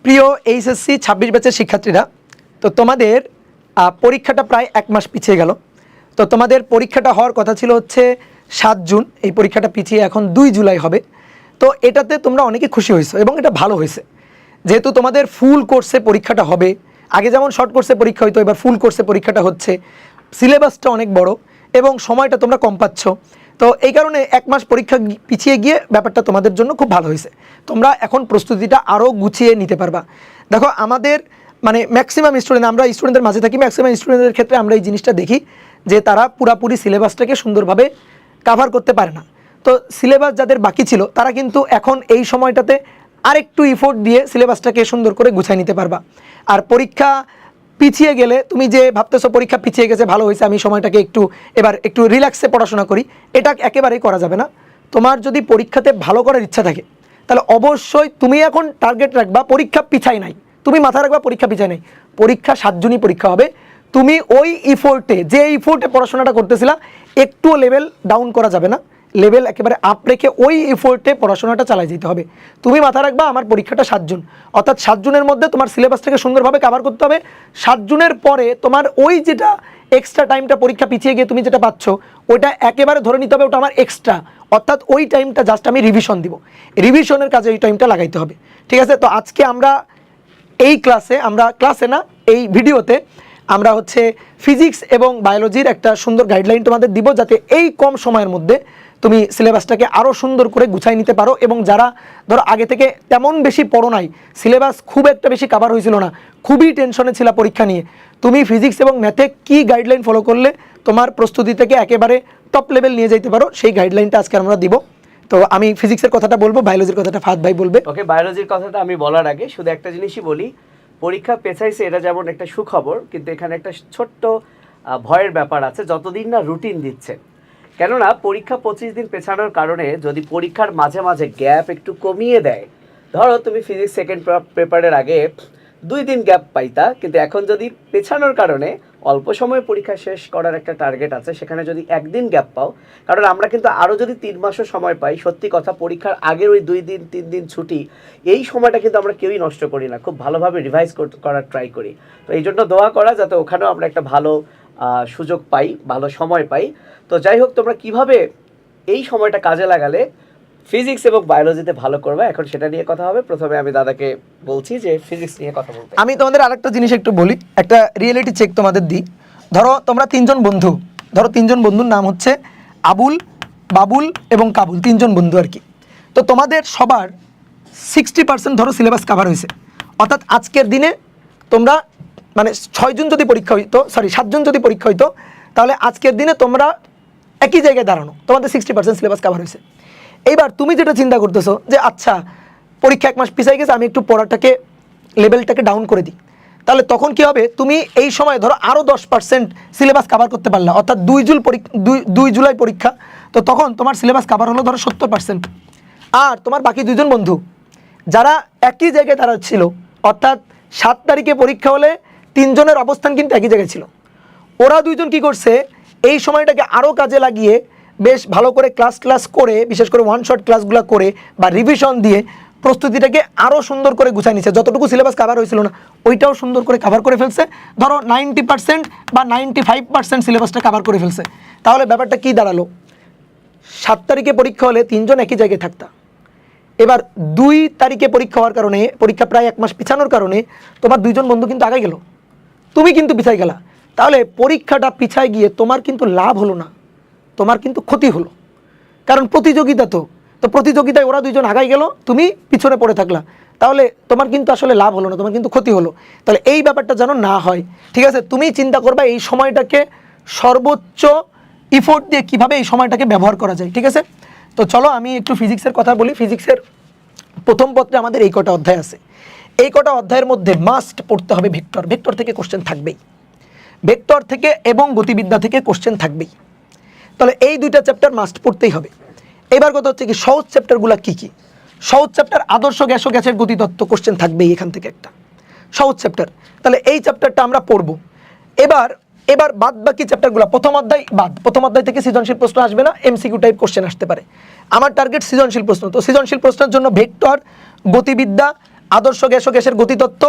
প্রিয় এইচএসসি 26 ব্যাচের শিক্ষার্থীরা, তো তোমাদের পরীক্ষাটা প্রায় 1 মাস পিছিয়ে গেল। তো তোমাদের পরীক্ষাটা হওয়ার কথা ছিল হচ্ছে 7 জুন, এই পরীক্ষাটা পিছিয়ে এখন 2 জুলাই হবে। তো এটাতে তোমরা অনেকে খুশি হয়েছো এবং এটা ভালো হয়েছে, যেহেতু তোমাদের ফুল কোর্সে পরীক্ষাটা হবে। আগে যেমন শর্ট কোর্সে পরীক্ষা হতো, এবার ফুল কোর্সে পরীক্ষাটা হচ্ছে। সিলেবাসটা অনেক বড় এবং সময়টা তোমরা কম পাচ্ছ। তো এই কারণে 1 মাস পরীক্ষা পিছিয়ে গিয়ে ব্যাপারটা তোমাদের জন্য খুব ভালো হয়েছে। তোমরা এখন প্রস্তুতিটা আরও গুছিয়ে নিতে পারবা। দেখো, আমাদের মানে ম্যাক্সিমাম স্টুডেন্ট, আমরা স্টুডেন্টদের মাঝে থাকি, ম্যাক্সিমাম স্টুডেন্টদের ক্ষেত্রে আমরা এই জিনিসটা দেখি যে তারা পুরাপুরি সিলেবাসটাকে সুন্দরভাবে কাভার করতে পারে না। তো সিলেবাস যাদের বাকি ছিল তারা কিন্তু এখন এই সময়টাতে আরেকটু ইফোর্ট দিয়ে সিলেবাসটাকে সুন্দর করে গুছিয়ে নিতে পারবা। আর পরীক্ষা পিছিয়ে গেলে তুমি যে ভাবতেছো পরীক্ষা পিছিয়ে গেছে ভালো হয়েছে, আমি সময়টাকে এবার একটু রিল্যাক্সে পড়াশোনা করি, এটা একেবারেই করা যাবে না। তোমার যদি পরীক্ষাতে ভালো করার ইচ্ছা থাকে তাহলে অবশ্যই তুমি এখন টার্গেট রাখবা পরীক্ষা পিছাই নাই। তুমি মাথায় রাখবা পরীক্ষা পিছাই নাই, পরীক্ষা 7 জুনই পরীক্ষা হবে। তুমি ওই ইফোর্টে পড়াশোনাটা করতেছিলা, একটুও লেভেল ডাউন করা যাবে না, লেভেল একেবারে আপ রেখে ওই ইফোর্টে পড়াশোনাটা চালাই যেতে হবে। তুমি মাথা রাখবা আমার পরীক্ষাটা 7 জুন, অর্থাৎ 7 জুনের মধ্যে তোমার সিলেবাসটাকে সুন্দরভাবে কভার করতে হবে। 7 জুনের পরে তোমার ওই যেটা এক্সট্রা টাইমটা পরীক্ষা পিছিয়ে গিয়ে তুমি যেটা পাচ্ছ ওইটা একেবারে ধরে নিতে হবে ওটা আমার এক্সট্রা, অর্থাৎ ওই টাইমটা জাস্ট আমি রিভিশন দিব, রিভিশনের কাজে ওই টাইমটা লাগাইতে হবে। ঠিক আছে? তো আজকে আমরা এই ভিডিওতে আমরা হচ্ছে ফিজিক্স এবং বায়োলজির একটা সুন্দর গাইডলাইন তোমাদের দিব, যাতে এই কম সময়ের মধ্যে তুমি সিলেবাসটাকে আরও সুন্দর করে গুছাই নিতে পারো। এবং যারা ধরো আগে থেকে তেমন বেশি পড়ো নাই, সিলেবাস খুব একটা বেশি কাভার হয়েছিল না, খুবই টেনশনে ছিল পরীক্ষা নিয়ে, তুমি ফিজিক্স এবং ম্যাথে কী গাইডলাইন ফলো করলে তোমার প্রস্তুতি থেকে একেবারে টপ লেভেল নিয়ে যেতে পারো, সেই গাইডলাইনটা আজকে আমরা দিব। তো আমি ফিজিক্সের কথাটা বলবো, বায়োলজির কথাটা ফাহাদ ভাই বলবে। ওকে, বায়োলজির কথাটা আমি বলার আগে শুধু একটা জিনিসই বলি, পরীক্ষা পেছাইছে এটা যেমন একটা সুখবর, কিন্তু এখানে একটা ছোট্ট ভয়ের ব্যাপার আছে, যতদিন না রুটিন দিচ্ছে। কেননা পরীক্ষা 25 দিন পেছানোর কারণে যদি পরীক্ষার মাঝে মাঝে গ্যাপ একটু কমিয়ে দেয়, ধরো তুমি ফিজিক্স সেকেন্ড পেপারের আগে 2 দিন গ্যাপ পাইতা, কিন্তু এখন যদি পেছানোর কারণে অল্প সময়ে পরীক্ষা শেষ করার একটা টার্গেট আছে, সেখানে যদি 1 দিন গ্যাপ পাও, কারণ আমরা কিন্তু আরও যদি 3 মাসও সময় পাই, সত্যি কথা পরীক্ষার আগের ওই 2 দিন 3 দিন ছুটি, এই সময়টা কিন্তু আমরা কেউই নষ্ট করি না, খুব ভালোভাবে রিভাইজ করার ট্রাই করি। তো এই জন্য দোয়া করা যাতে ওখানেও আমরা একটা ভালো সুযোগ পাই, ভালো সময় পাই। তো যাই হোক, তোমরা কিভাবে এই সময়টা কাজে লাগালে ফিজিক্স এবং বায়োলজিতে ভালো করবে, এখন সেটা নিয়ে কথা হবে। প্রথমে আমি দাদাকে বলছি যে ফিজিক্স নিয়ে কথা বলতে। আমি তোমাদের আরেকটা জিনিস একটু বলি, একটা রিয়েলিটি চেক তোমাদের দিই। ধরো তোমরা 3 জন বন্ধু, ধরো 3 জন বন্ধুর নাম হচ্ছে আবুল, বাবুল এবং কাবুল, 3 জন বন্ধু আর কি। তো তোমাদের সবার 60% ধরো সিলেবাস কাভার হয়েছে, অর্থাৎ আজকের দিনে তোমরা মানে 6 জুন যদি পরীক্ষা হইতো, 7 জুন যদি পরীক্ষা হইতো, তাহলে আজকের দিনে তোমরা একই জায়গায় দাঁড়ানো, তোমাদের 60% সিলেবাস কাভার হয়েছে। এইবার তুমি যেটা চিন্তা করতেছো যে আচ্ছা পরীক্ষা 1 মাস পিছাই গেছে, আমি একটু পড়াটাকে লেভেলটাকে ডাউন করে দিই, তাহলে তখন কি হবে, তুমি এই সময় ধরো আরও 10% সিলেবাস কাভার করতে পারলা, অর্থাৎ 2 জুলাই পরীক্ষা, তো তখন তোমার সিলেবাস কাভার হলো ধরো 70%। আর তোমার বাকি 2 জন বন্ধু যারা একই জায়গায় দাঁড়াচ্ছিল, অর্থাৎ 7 তারিখে পরীক্ষা হলে 3 জনের অবস্থান কিন্তু একই জায়গায় ছিল, ওরা 2 জন কী করছে, এই সময়টাকে আরও কাজে লাগিয়ে বেশ ভালো করে ক্লাস করে, বিশেষ করে 1 শট ক্লাসগুলো করে বা রিভিশন দিয়ে প্রস্তুতিটাকে আরও সুন্দর করে গুছাই নিচ্ছে। যতটুকু সিলেবাস কাভার হয়েছিল না ওইটাও সুন্দর করে কাভার করে ফেলছে, ধরো 90% বা 95% সিলেবাসটা কাভার করে ফেলছে। তাহলে ব্যাপারটা কি দাঁড়ালো, 7 তারিখে পরীক্ষা হলে 3 জন একই জায়গায় থাকতা, এবার 2 তারিখে পরীক্ষা হওয়ার কারণে, পরীক্ষা প্রায় 1 মাস পিছানোর কারণে তোমার 2 জন বন্ধু কিন্তু আগে গেল, তুমি কিন্তু পিছাই গেলা। তাহলে পরীক্ষাটা পিছায় গিয়ে তোমার কিন্তু লাভ হলো না, তোমার কিন্তু ক্ষতি হলো। কারণ প্রতিযোগিতা, তো প্রতিযোগিতায় ওরা 2 জন আগাই গেল, তুমি পিছনে পড়ে থাকলা, তাহলে তোমার কিন্তু আসলে লাভ হলো না, তোমার কিন্তু ক্ষতি হলো। তাহলে এই ব্যাপারটা যেন না হয়, ঠিক আছে? তুমি চিন্তা করবা এই সময়টাকে সর্বোচ্চ ইফোর্ট দিয়ে কীভাবে এই সময়টাকে ব্যবহার করা যায়, ঠিক আছে? তো চলো আমি একটু ফিজিক্সের কথা বলি। ফিজিক্সের প্রথম পত্রে আমাদের এই কটা অধ্যায় আছে, এই কটা অধ্যায়ের মধ্যে মাস্ট পড়তে হবে ভেক্টর। ভেক্টর থেকে কোশ্চেন থাকবেই, ভেক্টর থেকে এবং গতিবিদ্যা থেকে কোশ্চেন থাকবেই। তাহলে এই 2টা চ্যাপ্টার মাস্ট পড়তেই হবে। এবার কথা হচ্ছে কি, সহজ চ্যাপ্টারগুলো কী কী? সহজ চ্যাপ্টার আদর্শ গ্যাস ও গ্যাসের গতিতত্ত্ব, কোশ্চেন থাকবেই এখান থেকে একটা সহজ চ্যাপ্টার। তাহলে এই চ্যাপ্টারটা আমরা পড়বো। এবার বাদ বাকি চ্যাপ্টারগুলো, প্রথম অধ্যায় থেকে সৃজনশীল প্রশ্ন আসবে না, এমসিকিউ টাইপ কোশ্চেন আসতে পারে। আমার টার্গেট সৃজনশীল প্রশ্ন, তো সৃজনশীল প্রশ্নের জন্য ভেক্টর, গতিবিদ্যা আদর্শ গ্যাস ও গ্যাসের গতিতত্ত্ব,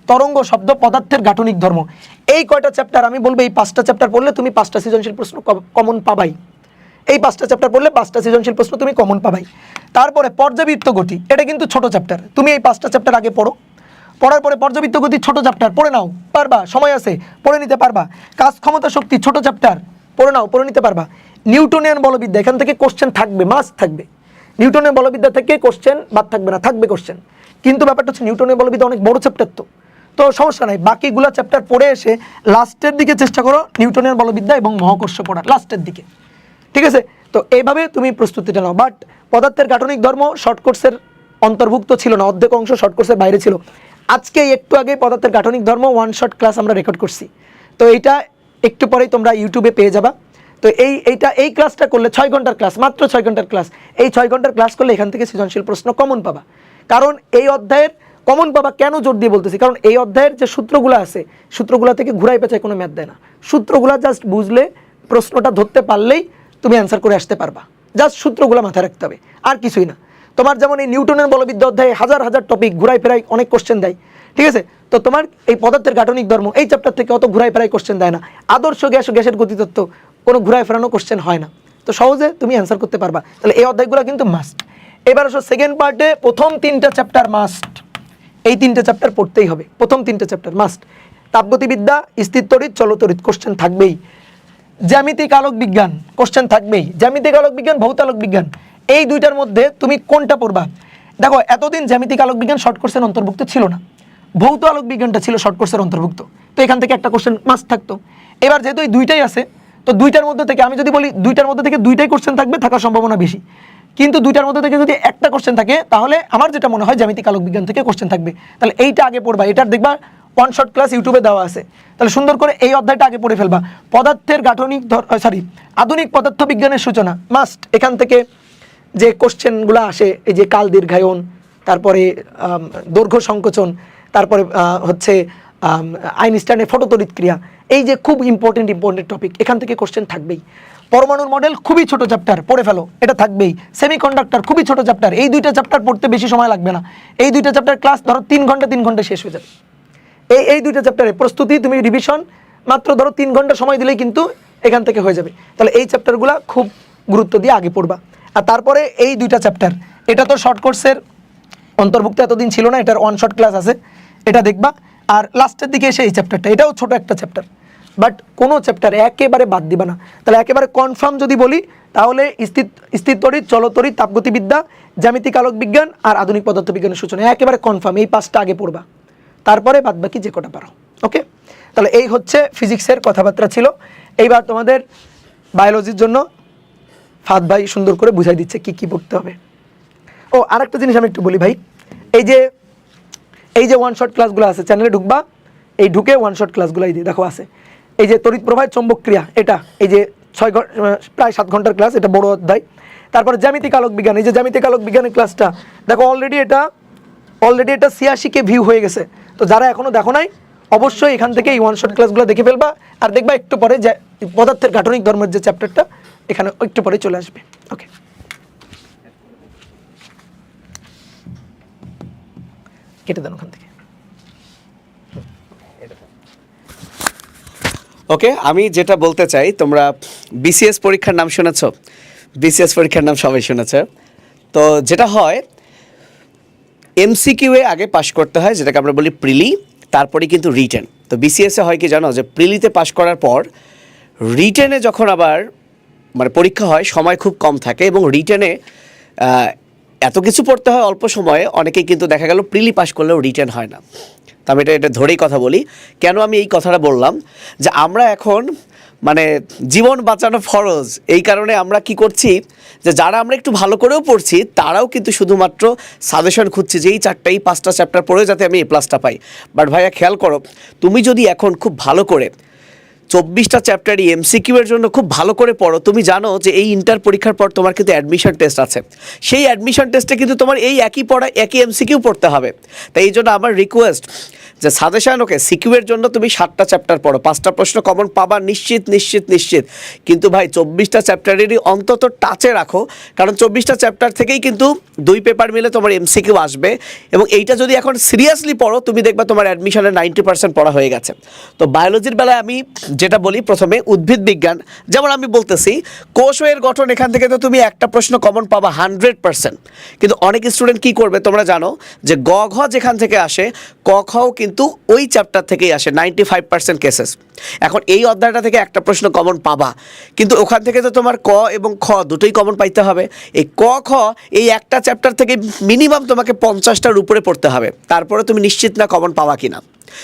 তরঙ্গ শব্দ, পদার্থের গাঠনিক ধর্ম। এই কয়টা চ্যাপ্টার আমি বলবো, এই 5টা চ্যাপ্টার পড়লে তুমি 5টা সৃজনশীল প্রশ্ন কমন পাবাই। এই 5টা চ্যাপ্টার পড়লে 5টা সৃজনশীল প্রশ্ন তুমি কমন পাবাই। তারপরে পর্যাবৃত্ত গতি, এটা কিন্তু ছোট চ্যাপ্টার, তুমি এই 5টা চ্যাপ্টার আগে পড়ো, পড়ার পরে পর্যাবৃত্ত গতি ছোট চ্যাপ্টার পড়ে নাও, পারবা, সময় আছে, পড়ে নিতে পারবা। কাজ ক্ষমতা শক্তি ছোট চ্যাপ্টার পড়ে নাও, পড়ে নিতে পারবা। নিউটনিয়ান বলবিদ্যা, এখান থেকে কোশ্চেন থাকবে, মাস্ট থাকবে। নিউটনের বলবিদ্যা থেকে কোশ্চেন বাদ থাকবে না, থাকবে কোশ্চেন। কিন্তু ব্যাপারটা হচ্ছে নিউটনের বলবিদ্যা অনেক বড় চ্যাপ্টার, তো সমস্যা নাই, বাকিগুলো চ্যাপ্টার পড়ে এসে লাস্টের দিকে চেষ্টা করো নিউটনের বলবিদ্যা এবং মহাকর্ষ পড়ার লাস্টের দিকে, ঠিক আছে? তো এইভাবে তুমি প্রস্তুতিটা নাও। বাট পদার্থের গাঠনিক ধর্ম শর্ট কোর্সের অন্তর্ভুক্ত ছিল না, অর্ধেক অংশ শর্ট কোর্সের বাইরে ছিল। আজকে একটু আগে পদার্থের গাঠনিক ধর্ম ওয়ান শট ক্লাস আমরা রেকর্ড করছি, তো এইটা একটু পরেই তোমরা ইউটিউবে পেয়ে যাবা। তো এই ক্লাসটা করলে 6 ঘন্টার ক্লাস, মাত্র 6 ঘন্টার ক্লাস, এই 6 ঘন্টার ক্লাস করলে এখান থেকে সৃজনশীল প্রশ্ন কমন পাবা। কারণ এই অধ্যায়ের কমন পাবা কেন জোর দিয়ে বলতেছি, কারণ এই অধ্যায়ের যে সূত্রগুলো আছে, সূত্রগুলো থেকে ঘুরাই পেঁচায় কোনো ম্যাথ দেয় না। সূত্রগুলো জাস্ট বুঝলে, প্রশ্নটা ধরতে পারলেই তুমি অ্যান্সার করে আসতে পারবা। জাস্ট সূত্রগুলো মাথায় রাখতে হবে, আর কিছুই না। তোমার যেমন এই নিউটনের বলবিদ্যা অধ্যায়ে হাজার হাজার টপিক ঘুরাই ফেরাই অনেক কোশ্চেন দেয়, ঠিক আছে? তো তোমার এই পদার্থের গাঠনিক ধর্ম এই চ্যাপ্টার থেকে অত ঘুরাই ফেরাই কোশ্চেন দেয় না। আদর্শ গ্যাস ও গ্যাসের গতিতত্ত্ব কোনো ঘুরাই ফেরানো কোশ্চেন হয় না, তো সহজে তুমি অ্যান্সার করতে পারবা। তাহলে এই অধ্যায়গুলো কিন্তু মাস্ট। এবার আসো সেকেন্ড পার্টে, প্রথম 3টা চ্যাপ্টার মাস্ট, এই 3টে চ্যাপ্টার পড়তেই হবে, প্রথম 3টে চ্যাপ্টার মাস্ট। তাপগতিবিদ্যা, স্থিরতড়িৎ, চলতড়িৎ কোশ্চেন থাকবেই। জ্যামিতিক আলোক বিজ্ঞান কোশ্চেন থাকবেই, জ্যামিতিক আলোক বিজ্ঞান, ভৌত আলোক বিজ্ঞান, এই দুইটার মধ্যে তুমি কোনটা পড়বা? দেখো, এতদিন জ্যামিতিক আলোক বিজ্ঞান শর্ট কোর্সের অন্তর্ভুক্ত ছিল না, ভৌত আলোক বিজ্ঞানটা ছিল শর্ট কোর্সের অন্তর্ভুক্ত, তো এখান থেকে একটা কোশ্চেন মাস্ট থাকতো। এবার যেহেতু এই দুইটাই আছে, তো দুইটার মধ্যে থেকে আমি যদি বলি দুইটার মধ্যে থেকে দুইটাই কোশ্চেন থাকবে, থাকার সম্ভাবনা বেশি। কিন্তু দুইটার মধ্যে থেকে যদি একটা কোশ্চেন থাকে, তাহলে আমার যেটা মনে হয় জ্যামিতিক আলোক বিজ্ঞান থেকে কোশ্চেন থাকবে। তাহলে এইটা আগে পড়বা, এটার দেখবা ওয়ান শট ক্লাস ইউটিউবে দেওয়া আছে, তাহলে সুন্দর করে এই অধ্যায়টা আগে পড়ে ফেলবা। পদার্থের গাঠনিক আধুনিক পদার্থ বিজ্ঞানের সূচনা মাস্ট। এখান থেকে যে কোশ্চেনগুলো আসে, এই যে কাল দীর্ঘায়ন, তারপরে দৈর্ঘ্য সংকোচন, তারপরে হচ্ছে আইনস্টাইনের ফটোতড়িৎ ক্রিয়া, এই যে খুব ইম্পর্টেন্ট টপিক, এখান থেকে কোশ্চেন থাকবেই। পরমাণুর মডেল খুবই ছোট চ্যাপ্টার, পড়ে ফেলো, এটা থাকবেই। সেমিকন্ডাক্টর খুবই ছোট চ্যাপ্টার, এই দুইটা চ্যাপ্টার পড়তে বেশি সময় লাগবে না। এই দুইটা চ্যাপ্টার ক্লাস ধরো 3 ঘন্টা শেষ হয়ে যাবে। এই দুইটা চ্যাপ্টারে প্রস্তুতি, তুমি রিভিশন মাত্র ধরো 3 ঘন্টা সময় দিলেই কিন্তু এখান থেকে হয়ে যাবে। তাহলে এই চ্যাপ্টারগুলো খুব গুরুত্ব দিয়ে আগে পড়বা। আর তারপরে এই দুইটা চ্যাপ্টার, এটা তো শর্ট কোর্সের অন্তর্ভুক্ত এতদিন ছিল না, এটার ওয়ান শট ক্লাস আছে, এটা দেখবা। আর লাস্টের দিকে এসে এই চ্যাপ্টারটা, এটাও ছোট একটা চ্যাপ্টার, বাট কোনো চ্যাপ্টার একেবারে বাদ দিবা না। তাহলে একেবারে কনফার্ম যদি বলি, তাহলে স্থিরতড়িৎ, চলতড়িৎ, তাপগতিবিদ্যা, জ্যামিতিক আলোক বিজ্ঞান আর আধুনিক পদার্থ বিজ্ঞানের সূচনা, একেবারে কনফার্ম। এই 5টা আগে পড়বা, তারপরে বাদ বাকি যে কটা পারো। ওকে, তাহলে এই হচ্ছে ফিজিক্সের কথাবার্তা ছিল। এইবার তোমাদের বায়োলজির জন্য ফাদ ভাই সুন্দর করে বুঝাই দিচ্ছে কি কি পড়তে হবে। ও আরেকটা জিনিস আমি একটু বলি ভাই, এই যে ওয়ান শট ক্লাসগুলো আছে, চ্যানেলে ঢুকবা, এই ঢুকে ওয়ান শট ক্লাসগুলো এই দেখো আছে। এই যে তড়িৎ প্রবাহের চৌম্বক ক্রিয়া, এটা এই যে প্রায় 7 ঘন্টার ক্লাস, এটা বড় অধ্যায়। তারপরে জ্যামিতিক আলোক বিজ্ঞান, এই যে জ্যামিতিক আলোক বিজ্ঞানের ক্লাসটা দেখো, অলরেডি এটা 86K ভিউ হয়ে গেছে। তো যারা এখনো দেখো নাই, অবশ্যই এখান থেকে এই ওয়ান শট ক্লাসগুলো দেখে ফেলবা। আর দেখবা একটু পরে যে পদার্থের গাঠনিক ধর্মের যে চ্যাপ্টারটা, এখানে একটু পরে চলে আসবে। ওকে, কেটে দেন ওখান থেকে। ওকে, আমি যেটা বলতে চাই, তোমরা বিসিএস পরীক্ষার নাম শুনেছ? বিসিএস পরীক্ষার নাম সবাই শুনেছে। তো যেটা হয়, এমসিকিউ এ আগে পাশ করতে হয়, যেটাকে আমরা বলি প্রিলি, তারপরে কিন্তু রিটেন। তো বিসিএসে হয় কি জানো, যে প্রিলিতে পাশ করার পর রিটেনে যখন আবার মানে পরীক্ষা হয়, সময় খুব কম থাকে, এবং রিটেনে এত কিছু পড়তে হয় অল্প সময়ে, অনেকেই কিন্তু দেখা গেল প্রিলি পাশ করলেও রিটেন হয় না। তো আমি এটা ধরেই কথা বলি। কেন আমি এই কথাটা বললাম, যে আমরা এখন মানে জীবন বাঁচানো ফরজ, এই কারণে আমরা কি করছি, যে যারা আমরা একটু ভালো করেও পড়ছি, তারাও কিন্তু শুধুমাত্র সাজেশন খুঁজছি যে এই 4-5টা চ্যাপ্টার পড়েও যাতে আমি A+ পাই। বাট ভাইয়া খেয়াল করো, তুমি যদি এখন খুব ভালো করে 24টা চ্যাপ্টারই এমসিকিউ এর জন্য খুব ভালো করে পড়ো, তুমি জানো যে এই ইন্টার পরীক্ষার পর তোমার কিন্তু অ্যাডমিশন টেস্ট আছে, সেই অ্যাডমিশন টেস্টে কিন্তু তোমার এই একই পড়া, একই এমসিকিউ পড়তে হবে। তাই এই জন্য আমার রিকোয়েস্ট, যে সাজেশন ওকে সিকিউর জন্য তুমি 7টা চ্যাপ্টার পড়ো, 5টা প্রশ্ন কমন পাবা নিশ্চিত নিশ্চিত নিশ্চিত। কিন্তু ভাই 24টা চ্যাপ্টারেরই অন্তত টাচে রাখো, কারণ 24টা চ্যাপ্টার থেকেই কিন্তু 2 পেপার মিলে তোমার এমসিকিউ আসবে। এবং এইটা যদি এখন সিরিয়াসলি পড়ো তুমি দেখবা তোমার অ্যাডমিশনের 90% পড়া হয়ে গেছে। তো বায়োলজির বেলায় আমি যেটা বলি, প্রথমে উদ্ভিদ বিজ্ঞান, যেমন আমি বলতেছি কোষের গঠন, এখান থেকে তো তুমি একটা প্রশ্ন কমন পাবা 100%। কিন্তু অনেক স্টুডেন্ট কি করবে তোমরা জানো, যে গ ঘ যেখান থেকে আসে ক খও কিন্তু ওই চ্যাপ্টার থেকেই আসে 95% কেসেস। এখন এই অধ্যায়টা থেকে একটা প্রশ্ন কমন পাবা, কিন্তু ওখান থেকে তো তোমার ক এবং খ দুটোই কমন পাইতে হবে। এই ক খ এই একটা চ্যাপ্টার থেকে মিনিমাম তোমাকে 50টার উপরে পড়তে হবে, তারপরে তুমি নিশ্চিত না কমন পাওয়া কিনা।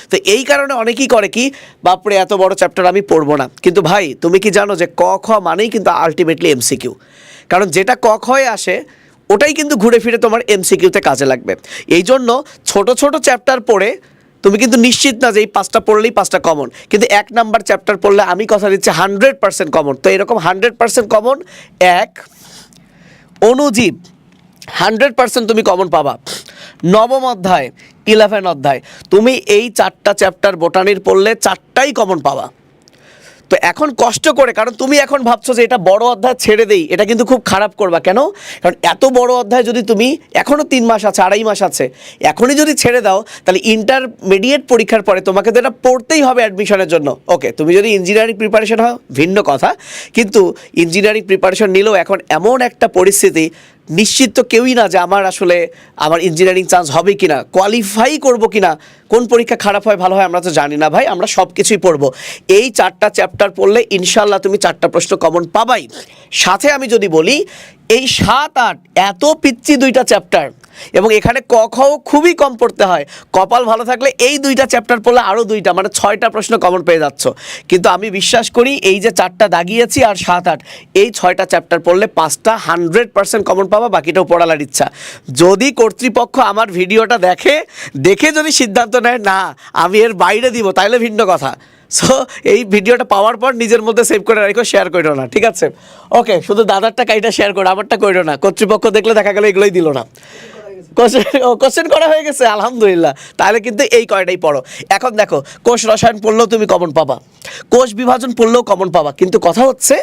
তো এই কারণে অনেকেই করে কি, বাপরে এত বড় চ্যাপ্টার আমি পড়বো না। কিন্তু ভাই তুমি কি জানো যে ক খ মানেই কিন্তু আলটিমেটলি এমসিকিউ, কারণ যেটা ক খয়ে আসে ওটাই কিন্তু ঘুরে ফিরে তোমার এমসিকিউতে কাজে লাগবে। এই জন্য ছোট ছোট চ্যাপ্টার পড়ে তুমি কিন্তু নিশ্চিত না যে এই 5টা পড়লেই 5টা কমন, কিন্তু 1 নাম্বার চ্যাপ্টার পড়লে আমি কথা দিচ্ছি 100% কমন। তো এরকম 100% কমন এক অণুজীব 100% তুমি কমন পাবা। নবম অধ্যায় 11 অধ্যায় তুমি এই 4টা চ্যাপ্টার বোটানির পড়লে 4টাই কমন পাবা। তো এখন কষ্ট করে, কারণ তুমি এখন ভাবছো যে এটা বড় অধ্যায় ছেড়ে দেই, এটা কিন্তু খুব খারাপ করবা। কেন? কারণ এত বড় অধ্যায় যদি তুমি এখনও 3 মাস আছে, 2.5 মাস আছে, এখনই যদি ছেড়ে দাও তাহলে ইন্টারমিডিয়েট পরীক্ষার পরে তোমাকে তো এটা পড়তেই হবে অ্যাডমিশনের জন্য। ওকে, তুমি যদি ইঞ্জিনিয়ারিং প্রিপারেশন হয় ভিন্ন কথা, কিন্তু ইঞ্জিনিয়ারিং প্রিপারেশন নিলেও এখন এমন একটা পরিস্থিতি, নিশ্চিত তো কেউই না যে আমার ইঞ্জিনিয়ারিং চান্স হবে কিনা, কোয়ালিফাই করবো কিনা, কোন পরীক্ষা খারাপ হয় ভালো হয় আমরা তো জানি না ভাই, আমরা সব কিছুই পড়বো। এই 4টা চ্যাপ্টার পড়লে ইনশাল্লাহ তুমি 4টা প্রশ্ন কমন পাবাই। সাথে আমি যদি বলি এই 7-8 এত পিচ্ছি 2টা চ্যাপ্টার, এবং এখানে ক খও খুবই কম পড়তে হয়। কপাল ভালো থাকলে এই 2টা চ্যাপ্টার পড়লে আরও 2টা, মানে 6টা প্রশ্ন কমন পেয়ে যাচ্ছ। কিন্তু আমি বিশ্বাস করি এই যে 4টা দাগিয়েছি আর 7-8 এই 6টা চ্যাপ্টার পড়লে 5টা 100% কমন পাবা, বাকিটাও পড়ালার ইচ্ছা। যদি কর্তৃপক্ষ আমার ভিডিওটা দেখে যদি সিদ্ধান্ত নেয় না আমি এর বাইরে দিব, তাইলে ভিন্ন কথা। সো এই ভিডিওটা পাওয়ার পর নিজের মধ্যে সেভ করে রাখো, শেয়ার করো না, ঠিক আছে? ওকে, শুধু দাদারটা কাইটা শেয়ার করো, আমারটা করো না। কর্তৃপক্ষ দেখলে দেখা গেল এগুলোই দিল না। কোশ্চেন করা হয়ে গেছে, আলহামদুলিল্লাহ। তাহলে কিন্তু এই কয়টাই পড়ো। এখন দেখো, কোষ রসায়ন পড়লেও তুমি কমন পাবা, কোষ বিভাজন পড়লেও কমন পাবা, কিন্তু কথা হচ্ছে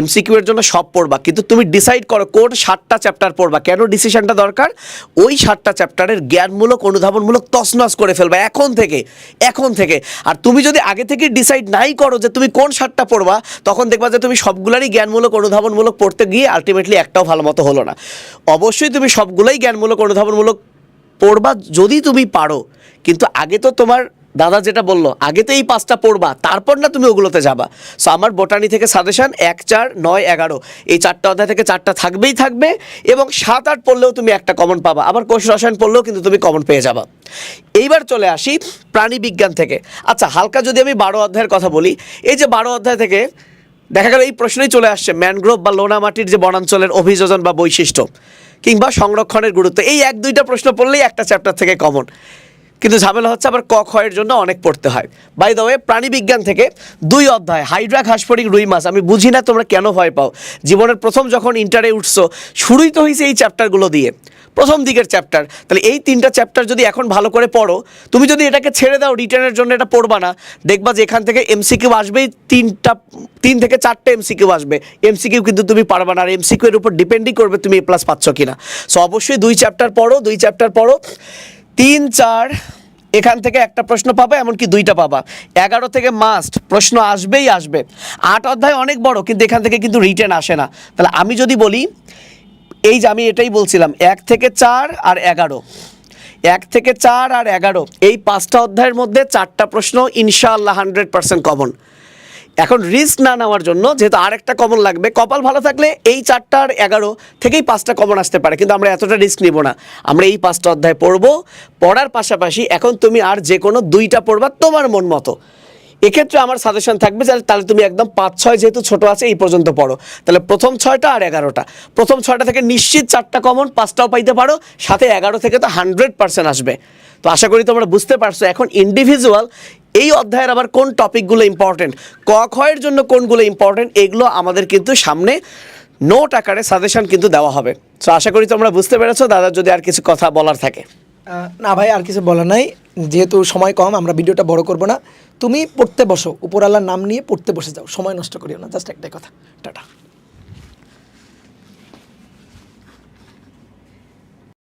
এমসিকিউ এর জন্য সব পড়বা, কিন্তু তুমি ডিসাইড করো কোন 7টা চ্যাপ্টার পড়বা। কেন ডিসিশনটা দরকার? ওই 7টা চ্যাপ্টারের জ্ঞানমূলক অনুধাবনমূলক তছনছ করে ফেলবা এখন থেকে। আর তুমি যদি আগে থেকে ডিসাইড নাই করো যে তুমি কোন 7টা পড়বা, তখন দেখবা যে তুমি সবগুলারই জ্ঞানমূলক অনুধাবনমূলক পড়তে গিয়ে আলটিমেটলি একটাও ভালো মতো হলো না। অবশ্যই তুমি সবগুলাই জ্ঞানমূলক অনুধাবনমূলক পড়বা যদি তুমি পারো, কিন্তু আগে তো তোমার দাদা যেটা বললো, আগে তো এই 5টা পড়বা, তারপর না তুমি ওগুলোতে যাবা। সো আমার বোটানি থেকে সাজেশন 1, 4, 9, 11 এই 4টা অধ্যায় থেকে 4টা থাকবেই থাকবে, এবং 7-8 পড়লেও তুমি একটা কমন পাবা। আবার কোষ রসায়ন পড়লেও কিন্তু তুমি কমন পেয়ে যাবা। এইবার চলে আসি প্রাণী বিজ্ঞান থেকে। আচ্ছা, হালকা যদি আমি 12 অধ্যায়ের কথা বলি, এই যে 12 অধ্যায় থেকে দেখা গেল এই প্রশ্নই চলে আসছে, ম্যানগ্রোভ বা লোনা মাটির যে বনাঞ্চলের অভিযোজন বা বৈশিষ্ট্য কিংবা সংরক্ষণের গুরুত্ব, এই 1-2টা প্রশ্ন পড়লেই একটা চ্যাপ্টার থেকে কমন। কিন্তু ঝামেলা হচ্ছে আবার ক খ এর জন্য অনেক পড়তে হয়। বাই দ্য ওয়ে, প্রাণী বিজ্ঞান থেকে 2 অধ্যায় হাইড্রা, ঘাসফড়িং, রুই মাছ। আমি বুঝি না তোমরা কেন ভয় পাও। জীবনের প্রথম যখন ইন্টারে উঠছো, শুরুই তো হয়েছে এই চ্যাপ্টারগুলো দিয়ে, প্রথম দিকের চ্যাপ্টার। তাহলে এই 3টা চ্যাপ্টার যদি এখন ভালো করে পড়ো, তুমি যদি এটাকে ছেড়ে দাও রিটার্নের জন্য, এটা পড়বা না, দেখবা যে এখান থেকে এমসিকিউ আসবেই 3 থেকে 4টে এমসিকিউ আসবে। এমসিকিউ কিন্তু তুমি পারবা না, আর এমসিকিউ এর উপর ডিপেন্ডই করবে তুমি A+ পাচ্ছ কিনা। সো অবশ্যই 2 চ্যাপ্টার পড়ো। 3, 4 এখান থেকে একটা প্রশ্ন পাবা, এমনকি 2টা পাবা। 11 থেকে মাস্ট প্রশ্ন আসবেই আসবে। 8 অধ্যায় অনেক বড়, কিন্তু এখান থেকে কিন্তু রিটেন আসে না। তাহলে আমি যদি বলি, এই যে আমি এটাই বলছিলাম, 1 থেকে 4 আর 11, 1 থেকে 4 আর 11 এই 5টা অধ্যায়ের মধ্যে 4টা প্রশ্ন ইনশাআল্লাহ 100% কমন। এখন রিস্ক না নেওয়ার জন্য, যেহেতু আরেকটা কমন লাগবে, কপাল ভালো থাকলে এই 4টা আর 11 থেকেই 5টা কমন আসতে পারে, কিন্তু আমরা এতটা রিস্ক নিব না। আমরা এই 5টা অধ্যায় পড়বো, পড়ার পাশাপাশি এখন তুমি আর যে কোনো 2টা পড়বা তোমার মন মতো। এক্ষেত্রে আমার সাজেশন থাকবে যে তাহলে তুমি একদম 5-6 যেহেতু ছোট আছে এই পর্যন্ত পড়ো, তাহলে প্রথম 6টা আর 11টা, প্রথম 6টা থেকে নিশ্চিত 4টা কমন, 5টাও পাইতে পারো, সাথে 11 থেকে তো 100% আসবে। তো আশা করি তোমরা বুঝতে পারছো এখন ইন্ডিভিজুয়াল এই অধ্যায়ের আবার কোন টপিকগুলো ইম্পর্টেন্ট, ক খ এর জন্য কোনগুলো ইম্পর্টেন্ট, এগুলো আমাদের কিন্তু সামনে নোট আকারে সাজেশন কিন্তু দেওয়া হবে। সো আশা করি তোমরা বুঝতে পেরেছো। দাদার যদি আর কিছু কথা বলার থাকে। না ভাই, আর কিছু বলা নাই, যেহেতু সময় কম আমরা ভিডিওটা বড় করব না। তুমি পড়তে বসো, উপর আল্লাহর নাম নিয়ে পড়তে বসে যাও, সময় নষ্ট করিও না, জাস্ট একটাই কথা, টাটা।